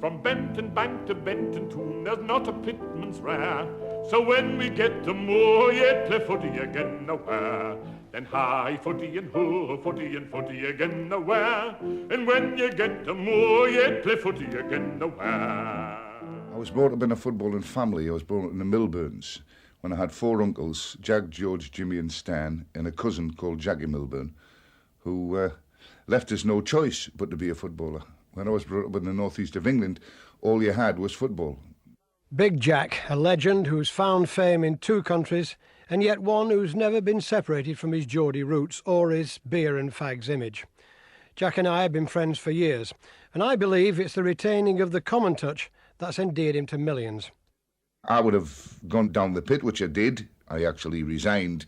From Benton Bank to Benton Toon, there's not a pitman's rare. So when we get to moor, yet play footy again nowhere. Then high footy and ho, footy and footy again nowhere. And when you get to moor, yet play footy again nowhere. I was brought up in a footballing family. I was brought up in the Milburns when I had 4 uncles, Jack, George, Jimmy and Stan, and a cousin called Jackie Milburn, who left us no choice but to be a footballer. When I was brought up in the northeast of England, all you had was football. Big Jack, a legend who's found fame in 2 countries, and yet one who's never been separated from his Geordie roots or his beer and fags image. Jack and I have been friends for years, and I believe it's the retaining of the common touch that's endeared him to millions. I would have gone down the pit, which I did. I actually resigned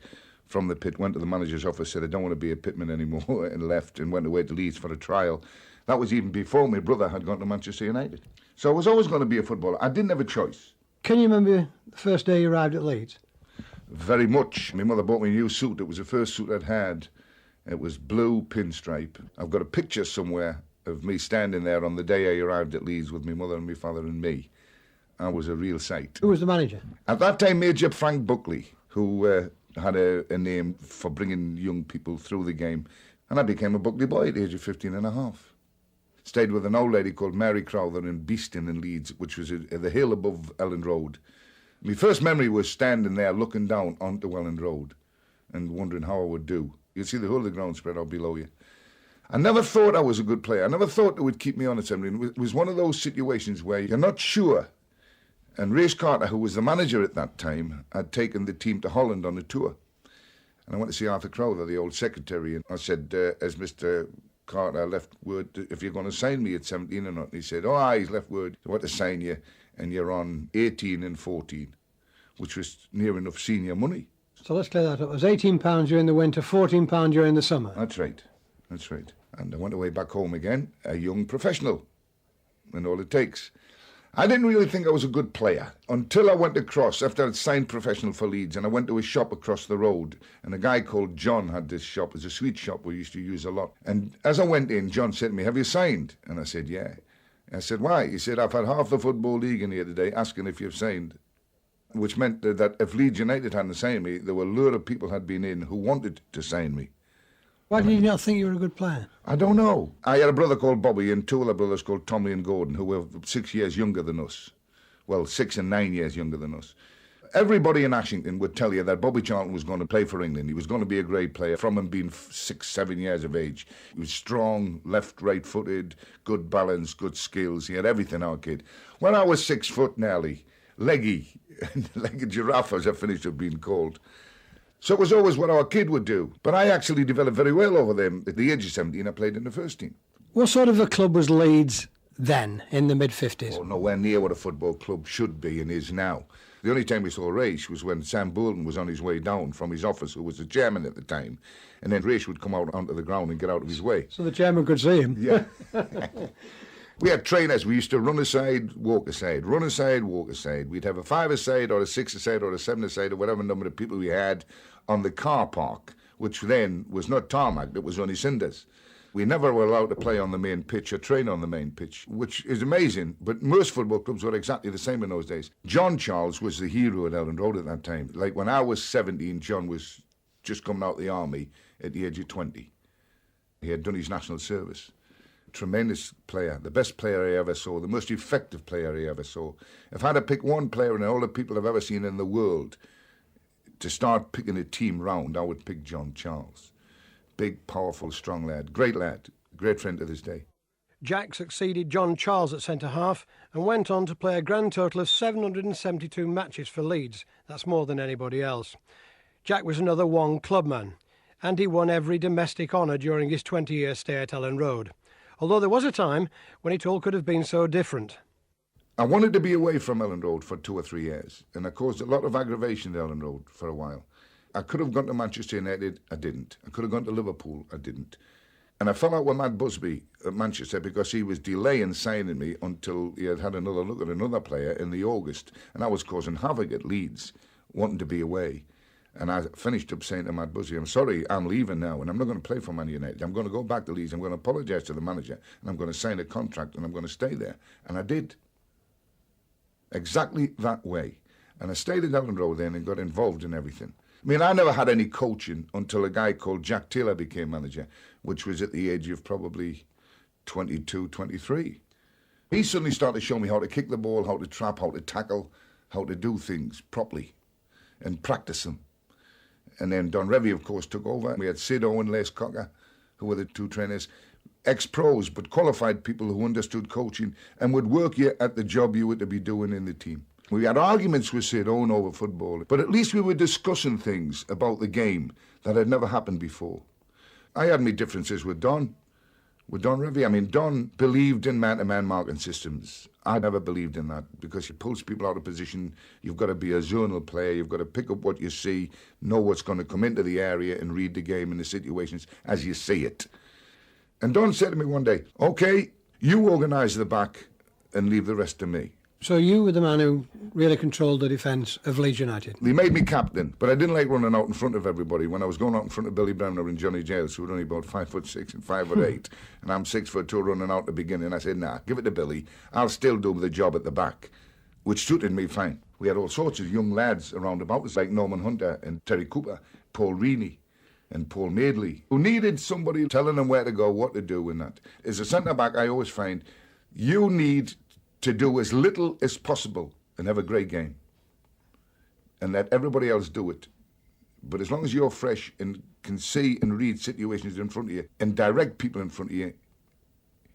from the pit, went to the manager's office, said I don't want to be a pitman anymore, and left and went away to Leeds for a trial. That was even before my brother had gone to Manchester United. So I was always going to be a footballer. I didn't have a choice. Can you remember the first day you arrived at Leeds? Very much. My mother bought me a new suit. It was the first suit I'd had. It was blue pinstripe. I've got a picture somewhere of me standing there on the day I arrived at Leeds with my mother and my father and me. I was a real sight. Who was the manager? At that time, Major Frank Buckley, who had a name for bringing young people through the game. And I became a Buckley boy at the age of 15 and a half. Stayed with an old lady called Mary Crowther in Beeston in Leeds, which was at the hill above Elland Road. My first memory was standing there looking down onto Elland Road and wondering how I would do. You'd see the whole of the ground spread out below you. I never thought I was a good player. I never thought it would keep me on at something. It was one of those situations where you're not sure. And Race Carter, who was the manager at that time, had taken the team to Holland on a tour. And I went to see Arthur Crowther, the old secretary, and I said, has Mr. Carter left word if you're going to sign me at 17 or not? And he said, he's left word. I want to sign you, and you're on 18 and 14, which was near enough senior money. So let's clear that up. It was £18 during the winter, £14 during the summer. That's right. That's right. And I went away back home again, a young professional, and all it takes. I didn't really think I was a good player until I went across, after I'd signed professional for Leeds, and I went to a shop across the road, and a guy called John had this shop. It was a sweet shop we used to use a lot. And as I went in, John said to me, have you signed? And I said, yeah. I said, why? He said, I've had half the Football League in here today asking if you've signed, which meant that if Leeds United hadn't signed me, there were a lot of people had been in who wanted to sign me. Why did you not think you were a good player? I don't know. I had a brother called Bobby and 2 other brothers called Tommy and Gordon, who were 6 years younger than us. Well, 6 and 9 years younger than us. Everybody in Ashington would tell you that Bobby Charlton was going to play for England. He was going to be a great player from him being 6, 7 years of age. He was strong, left, right-footed, good balance, good skills. He had everything, our kid. When I was 6 foot nearly, leggy, like a giraffe, as I finished up being called. So it was always what our kid would do. But I actually developed very well over them. At the age of 17, I played in the first team. What sort of a club was Leeds then, in the mid-50s? Oh, nowhere near what a football club should be and is now. The only time we saw Raish was when Sam Bolton was on his way down from his office, who was the chairman at the time, and then Raish would come out onto the ground and get out of his way. So the chairman could see him? Yeah. We had trainers. We used to run aside, walk aside, run aside, walk aside. We'd have a 5-a-side or a 6-a-side or a 7-a-side or whatever number of people we had on the car park, which then was not tarmac, it was only cinders. We never were allowed to play on the main pitch or train on the main pitch, which is amazing, but most football clubs were exactly the same in those days. John Charles was the hero at Elland Road at that time. Like when I was 17, John was just coming out of the army at the age of 20. He had done his national service. Tremendous player, the best player I ever saw, the most effective player I ever saw. If I had to pick one player in all the people I've ever seen in the world to start picking a team round, I would pick John Charles. Big, powerful, strong lad, great friend to this day. Jack succeeded John Charles at centre-half and went on to play a grand total of 772 matches for Leeds. That's more than anybody else. Jack was another one clubman, and he won every domestic honour during his 20-year stay at Elland Road. Although there was a time when it all could have been so different. I wanted to be away from Elland Road for 2 or 3 years, and I caused a lot of aggravation at Elland Road for a while. I could have gone to Manchester United, I didn't. I could have gone to Liverpool, I didn't. And I fell out with Matt Busby at Manchester because he was delaying signing me until he had another look at another player in the August, and I was causing havoc at Leeds, wanting to be away. And I finished up saying to Matt Buzzy, I'm sorry, I'm leaving now, and I'm not going to play for Man United. I'm going to go back to Leeds. I'm going to apologise to the manager, and I'm going to sign a contract, and I'm going to stay there. And I did. Exactly that way. And I stayed at Elland Road then and got involved in everything. I mean, I never had any coaching until a guy called Jack Taylor became manager, which was at the age of probably 22, 23. He suddenly started to show me how to kick the ball, how to trap, how to tackle, how to do things properly and practice them. And then Don Revie, of course, took over. We had Sid Owen, Les Cocker, who were the two trainers, ex-pros, but qualified people who understood coaching and would work you at the job you were to be doing in the team. We had arguments with Sid Owen over football, but at least we were discussing things about the game that had never happened before. I had my differences with Don Revie. I mean, Don believed in man-to-man marking systems. I never believed in that because it pulls people out of position. You've got to be a zonal player. You've got to pick up what you see, know what's going to come into the area and read the game and the situations as you see it. And Don said to me one day, OK, you organise the back and leave the rest to me. So you were the man who really controlled the defence of Leeds United? He made me captain, but I didn't like running out in front of everybody. When I was going out in front of Billy Bremner and Johnny Giles, who were only about 5'6" and 5'8", and I'm 6'2" running out at the beginning, I said, nah, give it to Billy. I'll still do the job at the back, which suited me fine. We had all sorts of young lads around about us, like Norman Hunter and Terry Cooper, Paul Reaney and Paul Madeley, who needed somebody telling them where to go, what to do and that. As a centre-back, I always find you need to do as little as possible and have a great game and let everybody else do it. But as long as you're fresh and can see and read situations in front of you and direct people in front of you,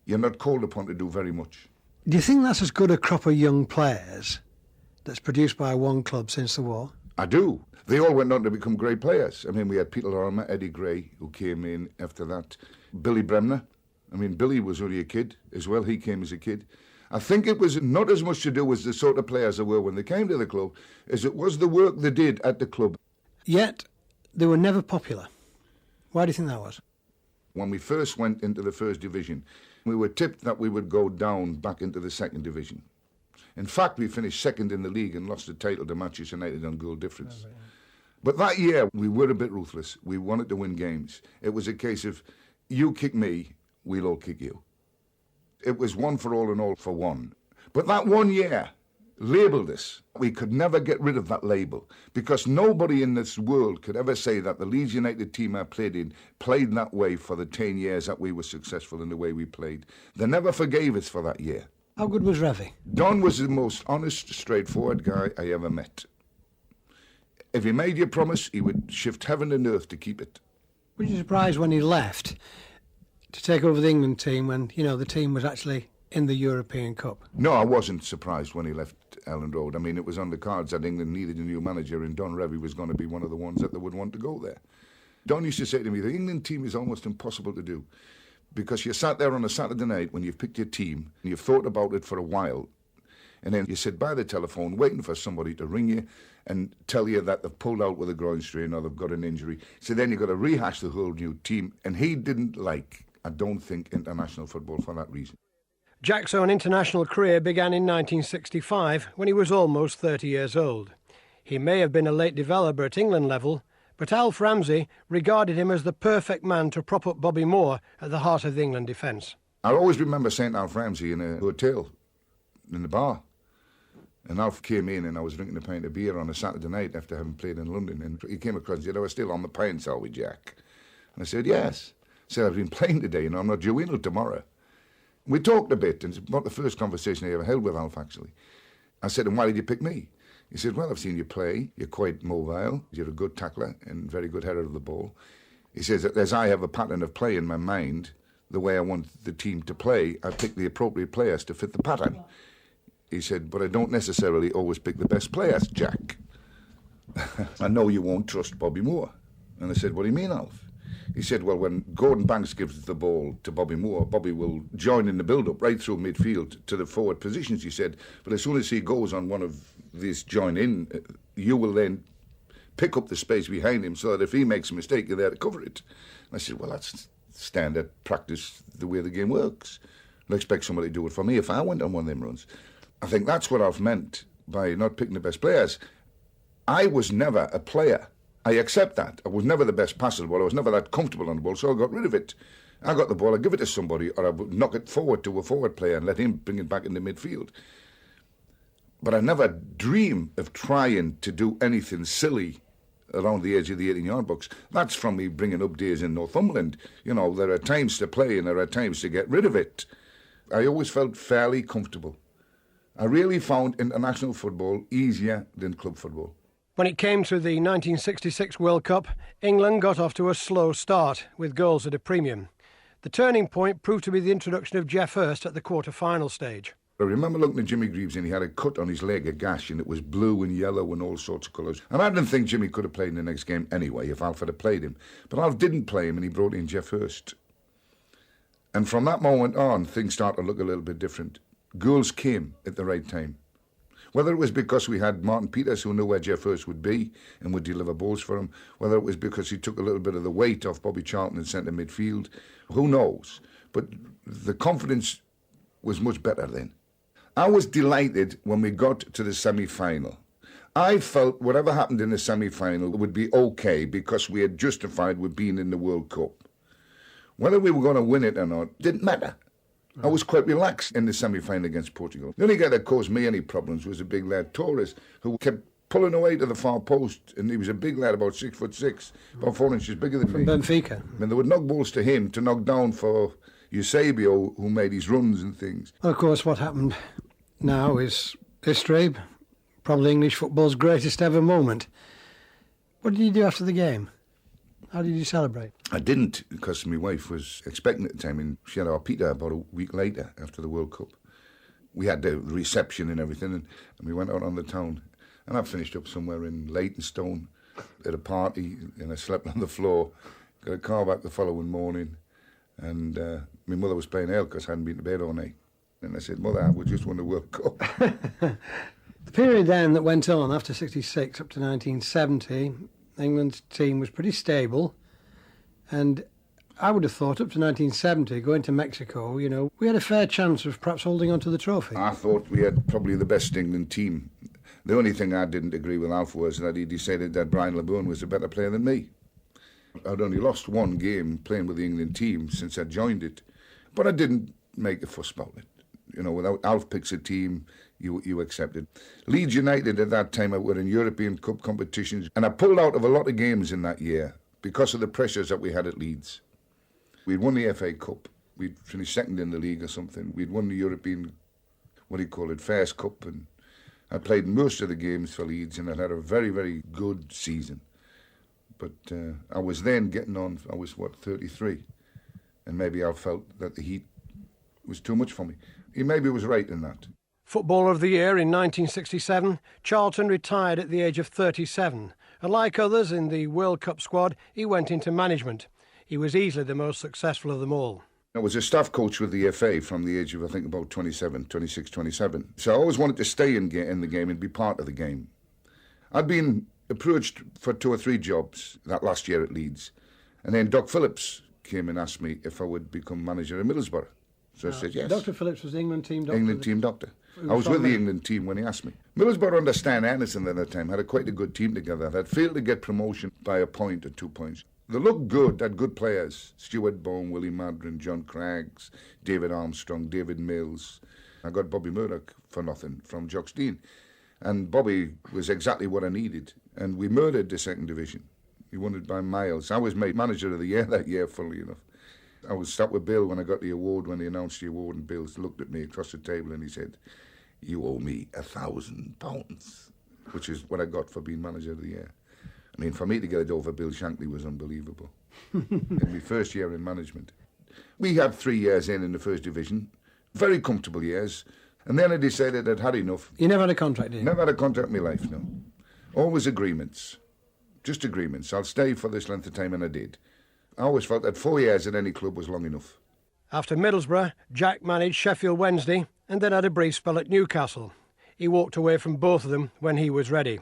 you're not called upon to do very much. Do you think that's as good a crop of young players that's produced by one club since the war? I do. They all went on to become great players. I mean, we had Peter Lorimer, Eddie Gray, who came in after that. Billy Bremner. I mean, Billy was only a kid as well. He came as a kid. I think it was not as much to do with the sort of players they were when they came to the club as it was the work they did at the club. Yet, they were never popular. Why do you think that was? When we first went into the first division, we were tipped that we would go down back into the second division. In fact, we finished second in the league and lost the title to Manchester United on goal difference. But that year, we were a bit ruthless. We wanted to win games. It was a case of, you kick me, we'll all kick you. It was one for all and all for one. But that 1 year labelled us. We could never get rid of that label because nobody in this world could ever say that the Leeds United team I played in played that way for the 10 years that we were successful in the way we played. They never forgave us for that year. How good was Revie? Don was the most honest, straightforward guy I ever met. If he made you a promise, he would shift heaven and earth to keep it. Were you surprised when he left to take over the England team when, you know, the team was actually in the European Cup? No, I wasn't surprised when he left Elland Road. I mean, it was on the cards that England needed a new manager and Don Revie was going to be one of the ones that they would want to go there. Don used to say to me, the England team is almost impossible to do because you sat there on a Saturday night when you've picked your team and you've thought about it for a while and then you sit by the telephone waiting for somebody to ring you and tell you that they've pulled out with a groin strain or they've got an injury. So then you've got to rehash the whole new team. And he didn't like, I don't think, international football for that reason. Jack's own international career began in 1965 when he was almost 30 years old. He may have been a late developer at England level, but Alf Ramsey regarded him as the perfect man to prop up Bobby Moore at the heart of the England defence. I always remember saying to Alf Ramsey in a hotel, in the bar, and Alf came in and I was drinking a pint of beer on a Saturday night after having played in London, and he came across and said, "I was still on the pints, are we, Jack?" And I said, "Yes." He said, "I've been playing today, and I'm not due in till tomorrow." We talked a bit, and it's about the first conversation I ever held with Alf, actually. I said, "And why did you pick me?" He said, "Well, I've seen you play. You're quite mobile. You're a good tackler and very good header of the ball." He says, "As I have a pattern of play in my mind, the way I want the team to play, I pick the appropriate players to fit the pattern." He said, "But I don't necessarily always pick the best players, Jack." "I know you won't trust Bobby Moore." And I said, "What do you mean, Alf?" He said, "Well, when Gordon Banks gives the ball to Bobby Moore, Bobby will join in the build-up right through midfield to the forward positions," he said. "But as soon as he goes on one of these join-in, you will then pick up the space behind him so that if he makes a mistake, you're there to cover it." And I said, "Well, that's standard practice, the way the game works. I'd expect somebody to do it for me if I went on one of them runs." I think that's what Alf meant by not picking the best players. I was never a player I accept that. I was never the best passer of the ball. I was never that comfortable on the ball, so I got rid of it. I got the ball, I'd give it to somebody, or I would knock it forward to a forward player and let him bring it back into midfield. But I never dream of trying to do anything silly around the edge of the 18-yard box. That's from me bringing up days in Northumberland. You know, there are times to play and there are times to get rid of it. I always felt fairly comfortable. I really found international football easier than club football. When it came to the 1966 World Cup, England got off to a slow start with goals at a premium. The turning point proved to be the introduction of Geoff Hurst at the quarter-final stage. I remember looking at Jimmy Greaves and he had a cut on his leg, a gash, and it was blue and yellow and all sorts of colours. And I didn't think Jimmy could have played in the next game anyway if Alf had played him. But Alf didn't play him and he brought in Geoff Hurst. And from that moment on, things started to look a little bit different. Goals came at the right time. Whether it was because we had Martin Peters, who knew where Geoff Hurst would be and would deliver balls for him, whether it was because he took a little bit of the weight off Bobby Charlton in centre midfield, who knows? But the confidence was much better then. I was delighted when we got to the semi-final. I felt whatever happened in the semi-final would be okay because we had justified with being in the World Cup. Whether we were going to win it or not didn't matter. I was quite relaxed in the semi-final against Portugal. The only guy that caused me any problems was a big lad, Torres, who kept pulling away to the far post, and he was a big lad, about 6'6", about 4 inches bigger than me. From Benfica. And they would knock balls to him to knock down for Eusebio, who made his runs and things. Of course, what happened now is history, probably English football's greatest ever moment. What did you do after the game? How did you celebrate? I didn't, because my wife was expecting at the time, and she had our Peter about a week later after the World Cup. We had the reception and everything, and we went out on the town. And I finished up somewhere in Leytonstone at a party, and I slept on the floor. Got a car back the following morning, and my mother was playing ale because I hadn't been to bed all night. And I said, Mother, we just won the World Cup. The period then that went on after 66 up to 1970, England's team was pretty stable, and I would have thought up to 1970, going to Mexico, you know, we had a fair chance of perhaps holding on to the trophy. I thought we had probably the best England team. The only thing I didn't agree with Alf was that he decided that Brian LeBourne was a better player than me. I'd only lost one game playing with the England team since I joined it, but I didn't make a fuss about it. You know, without Alf picks a team, you accept it. Leeds United at that time were in European Cup competitions, and I pulled out of a lot of games in that year because of the pressures that we had at Leeds. We'd won the FA Cup. We'd finished second in the league or something. We'd won the European, Fairs Cup, and I played most of the games for Leeds, and I had a very, very good season. But I was then getting on, 33, and maybe I felt that the heat was too much for me. He maybe was right in that. Footballer of the Year in 1967, Charlton retired at the age of 37, and like others in the World Cup squad, he went into management. He was easily the most successful of them all. I was a staff coach with the FA from the age of, I think, about 26, 27. So I always wanted to stay in the game and be part of the game. I'd been approached for 2 or 3 jobs that last year at Leeds. And then Doc Phillips came and asked me if I would become manager at Middlesbrough. So I said yes. Dr. Phillips was the England team doctor? England team doctor. I was with the England team when he asked me. Middlesbrough under Stan Anderson at that time had quite a good team together. They'd failed to get promotion by a point or 2 points. They looked good, had good players. Stuart Bone, Willie Madron, John Craggs, David Armstrong, David Mills. I got Bobby Murdoch for nothing from Jock Stein. And Bobby was exactly what I needed. And we murdered the second division. He won it by miles. I was made manager of the year that year, funnily enough. I was sat with Bill when I got the award, when they announced the award, and Bill looked at me across the table and he said, "You owe me £1,000, which is what I got for being manager of the year. I mean, for me to get it over Bill Shankly was unbelievable. In my first year in management. We had 3 years in the first division, very comfortable years, and then I decided I'd had enough. You never had a contract, did you? Never had a contract in my life, no. Always agreements. Just agreements. I'll stay for this length of time, and I did. I always felt that 4 years at any club was long enough. After Middlesbrough, Jack managed Sheffield Wednesday and then had a brief spell at Newcastle. He walked away from both of them when he was ready.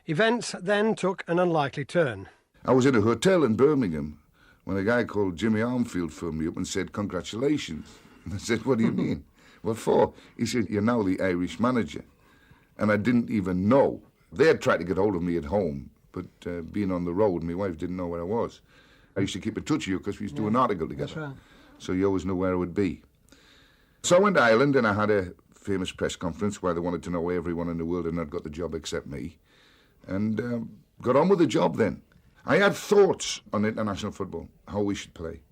Events then took an unlikely turn. I was in a hotel in Birmingham when a guy called Jimmy Armfield phoned me up and said, "Congratulations." And I said, "What do you mean?" "What for?" He said, "You're now the Irish manager." And I didn't even know. They had tried to get hold of me at home, but being on the road, my wife didn't know where I was. I used to keep in touch with you because we used to do an article together. That's right. So you always knew where I would be. So I went to Ireland and I had a famous press conference where they wanted to know where everyone in the world had not got the job except me. And got on with the job then. I had thoughts on international football, how we should play.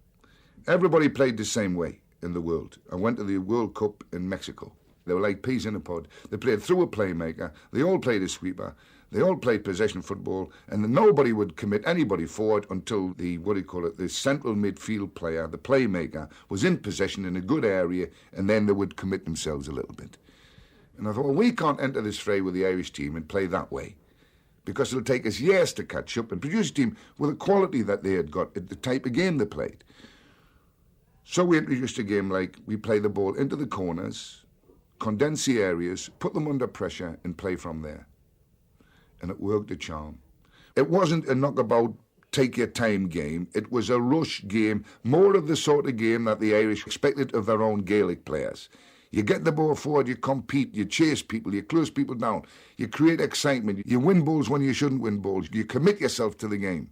Everybody played the same way in the world. I went to the World Cup in Mexico. They were like peas in a pod. They played through a playmaker. They all played a sweeper. They all played possession football. And then nobody would commit anybody forward until the central midfield player, the playmaker, was in possession in a good area, and then they would commit themselves a little bit. And I thought, well, we can't enter this fray with the Irish team and play that way, because it'll take us years to catch up and produce a team with the quality that they had got, the type of game they played. So we introduced a game like we play the ball into the corners, condense the areas, put them under pressure and play from there. And it worked a charm. It wasn't a knockabout, take your time game. It was a rush game, more of the sort of game that the Irish expected of their own Gaelic players. You get the ball forward, you compete, you chase people, you close people down, you create excitement, you win balls when you shouldn't win balls, you commit yourself to the game.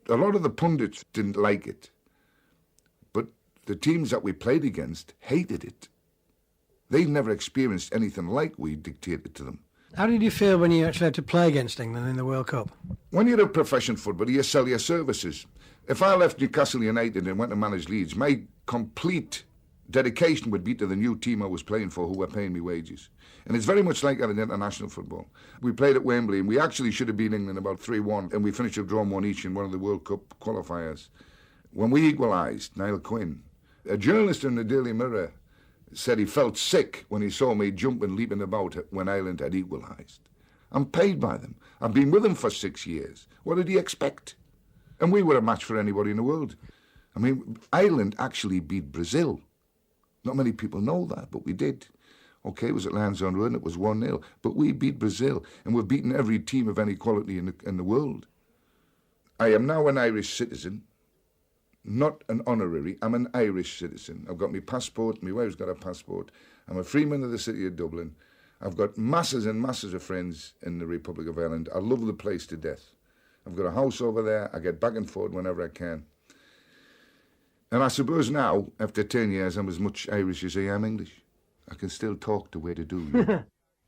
A lot of the pundits didn't like it. The teams that we played against hated it. They'd never experienced anything like we dictated to them. How did you feel when you actually had to play against England in the World Cup? When you're a professional footballer, you sell your services. If I left Newcastle United and went to manage Leeds, my complete dedication would be to the new team I was playing for, who were paying me wages. And it's very much like that in international football. We played at Wembley, and we actually should have beaten England about 3-1, and we finished with drawn 1 each in one of the World Cup qualifiers. When we equalised, Niall Quinn, a journalist in the Daily Mirror, said he felt sick when he saw me jumping, leaping about when Ireland had equalised. I'm paid by them. I've been with them for 6 years. What did he expect? And we were a match for anybody in the world. I mean, Ireland actually beat Brazil. Not many people know that, but we did. Okay, it was at Lands on Road and it was 1-0, but we beat Brazil, and we've beaten every team of any quality in the world. I am now an Irish citizen. Not an honorary, I'm an Irish citizen. I've got my passport, my wife's got a passport. I'm a freeman of the city of Dublin. I've got masses and masses of friends in the Republic of Ireland. I love the place to death. I've got a house over there. I get back and forth whenever I can. And I suppose now, after 10 years, I'm as much Irish as I am English. I can still talk the way to do. You know?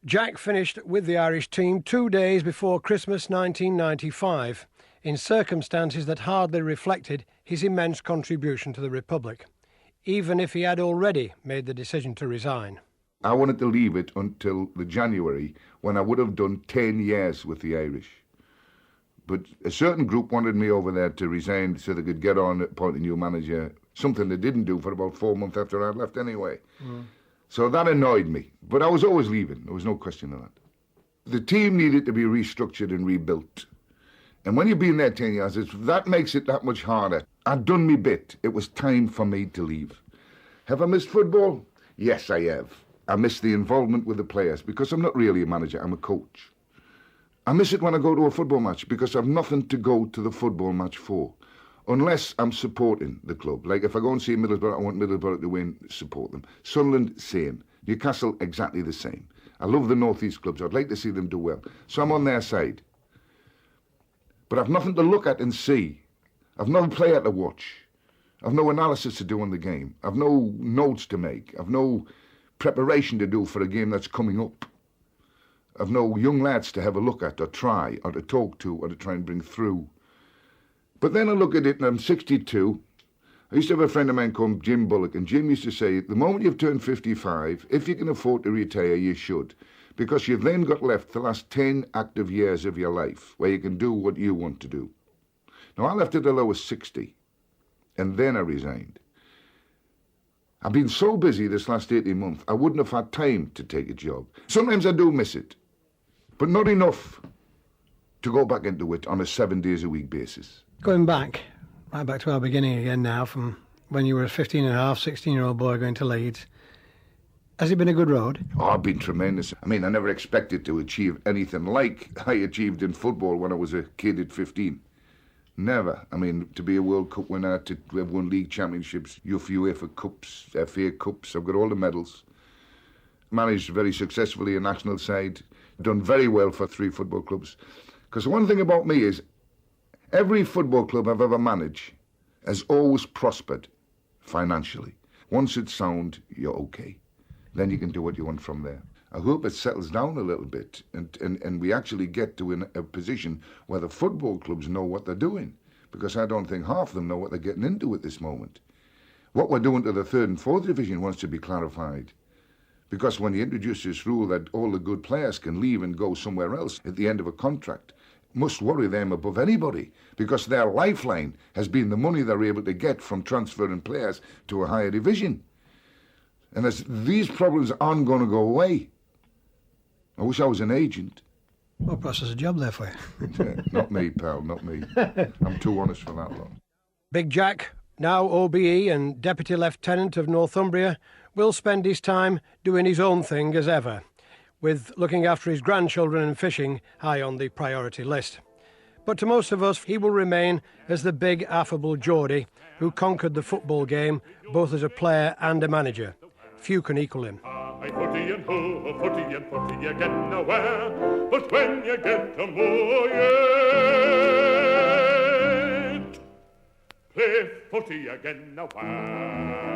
Jack finished with the Irish team 2 days before Christmas 1995, in circumstances that hardly reflected his immense contribution to the Republic, even if he had already made the decision to resign. I wanted to leave it until the January, when I would have done 10 years with the Irish. But a certain group wanted me over there to resign so they could get on appointing a new manager, something they didn't do for about 4 months after I'd left anyway. So that annoyed me. But I was always leaving. There was no question of that. The team needed to be restructured and rebuilt. And when you've been there 10 years, that makes it that much harder. I'd done me bit. It was time for me to leave. Have I missed football? Yes, I have. I miss the involvement with the players because I'm not really a manager, I'm a coach. I miss it when I go to a football match because I've nothing to go to the football match for, unless I'm supporting the club. Like if I go and see Middlesbrough, I want Middlesbrough to win, support them. Sunderland, same. Newcastle, exactly the same. I love the North East clubs. I'd like to see them do well. So I'm on their side. But I've nothing to look at and see. I've no player to watch. I've no analysis to do on the game. I've no notes to make. I've no preparation to do for a game that's coming up. I've no young lads to have a look at or try or to talk to or to try and bring through. But then I look at it and I'm 62. I used to have a friend of mine called Jim Bullock, and Jim used to say, the moment you've turned 55, if you can afford to retire, you should. Because you've then got left the last 10 active years of your life where you can do what you want to do. Now, I left it till I was 60, and then I resigned. I've been so busy this last 18 months, I wouldn't have had time to take a job. Sometimes I do miss it, but not enough to go back into it on a 7 days a week basis. Going back, right back to our beginning again now, from when you were a 16-year-old boy going to Leeds, has it been a good road? Oh, it's been tremendous. I mean, I never expected to achieve anything like I achieved in football when I was a kid at 15. Never. I mean, to be a World Cup winner, to have won league championships, UEFA Cups, FA Cups, I've got all the medals. Managed very successfully a national side, done very well for 3 football clubs. Because one thing about me is every football club I've ever managed has always prospered financially. Once it's sound, you're okay. Then you can do what you want from there. I hope it settles down a little bit and we actually get to a position where the football clubs know what they're doing, because I don't think half of them know what they're getting into at this moment. What we're doing to the third and fourth division wants to be clarified, because when you introduce this rule that all the good players can leave and go somewhere else at the end of a contract, must worry them above anybody, because their lifeline has been the money they're able to get from transferring players to a higher division. And as these problems aren't going to go away, I wish I was an agent. Well, perhaps there's a job there for you. Not me, pal, not me. I'm too honest for that lot. Big Jack, now OBE and Deputy Lieutenant of Northumbria, will spend his time doing his own thing as ever, with looking after his grandchildren and fishing high on the priority list. But to most of us, he will remain as the big, affable Geordie who conquered the football game both as a player and a manager. Few can equal him. Aye, footy and ho, footy and footy, you get nowhere. But when you get the more yet, play footy again nowhere.